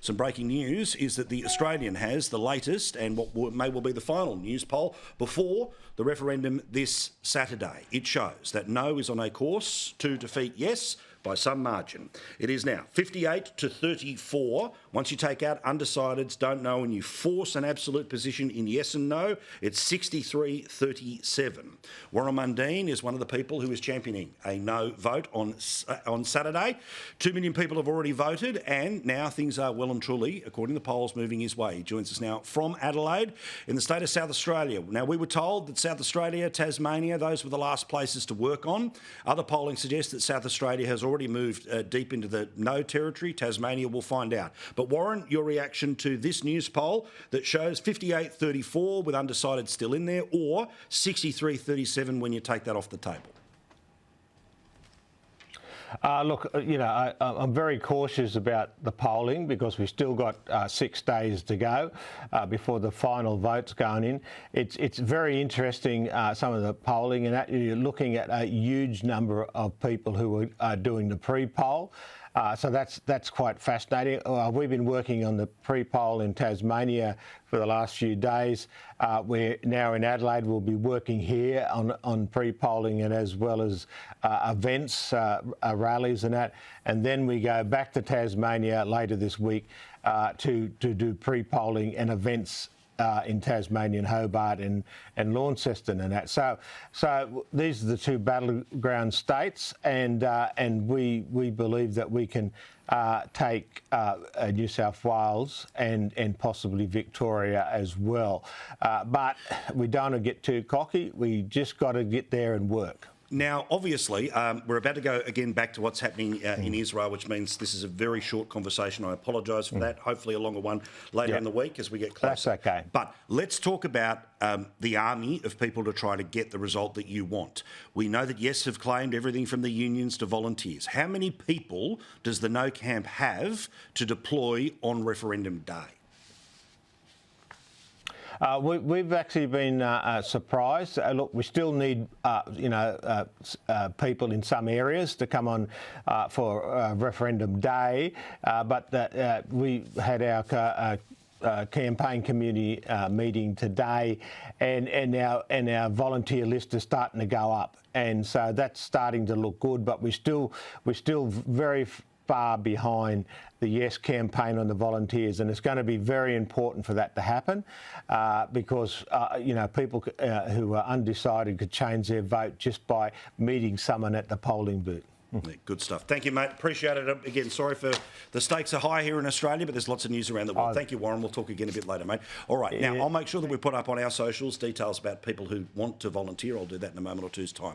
some breaking news is that The Australian has the latest and what may well be the final news poll before the referendum this Saturday. It shows that no is on a course to defeat yes by some margin. It is now 58 to 34. Once you take out undecideds, don't know, and you force an absolute position in yes and no, it's 63-37. Warren Mundine is one of the people who is championing a no vote on Saturday. 2 million people have already voted, and now things are well and truly, according to the polls, moving his way. He joins us now from Adelaide in the state of South Australia. Now, we were told that South Australia, Tasmania, those were the last places to work on. Other polling suggests that South Australia has already moved deep into the no territory. Tasmania will find out. But Warren, your reaction to this news poll that shows 58-34 with undecided still in there, or 63-37 when you take that off the table? Look, I'm very cautious about the polling because we've still got 6 days to go before the final vote's going in. It's very interesting, some of the polling, and you're looking at a huge number of people who are doing the pre-poll. So that's quite fascinating. We've been working on the pre-poll in Tasmania for the last few days. We're now in Adelaide. We'll be working here on pre-polling and as well as events, rallies and that. And then we go back to Tasmania later this week to do pre-polling and events in Tasmania and Hobart and Launceston and that. So these are the two battleground states, and we believe that we can take New South Wales and possibly Victoria as well. But we don't want to get too cocky. We just got to get there and work. Now, obviously, we're about to go again back to what's happening in Israel, which means this is a very short conversation. I apologise for that. Hopefully a longer one later in the week as we get closer. That's okay. But let's talk about the army of people to try to get the result that you want. We know that Yes have claimed everything from the unions to volunteers. How many people does the No camp have to deploy on referendum day? We've actually been surprised. Look, we still need, people in some areas to come on for referendum day, but we had our campaign community meeting today, and our volunteer list is starting to go up, and so that's starting to look good. But we're still very far behind the Yes campaign on the volunteers, and it's going to be very important for that to happen because people who are undecided could change their vote just by meeting someone at the polling booth. Good stuff. Thank you, mate. Appreciate it. Again, sorry for the stakes are high here in Australia, but there's lots of news around the world. Thank you, Warren. We'll talk again a bit later, mate. All right. Now, I'll make sure that we put up on our socials details about people who want to volunteer. I'll do that in a moment or two's time.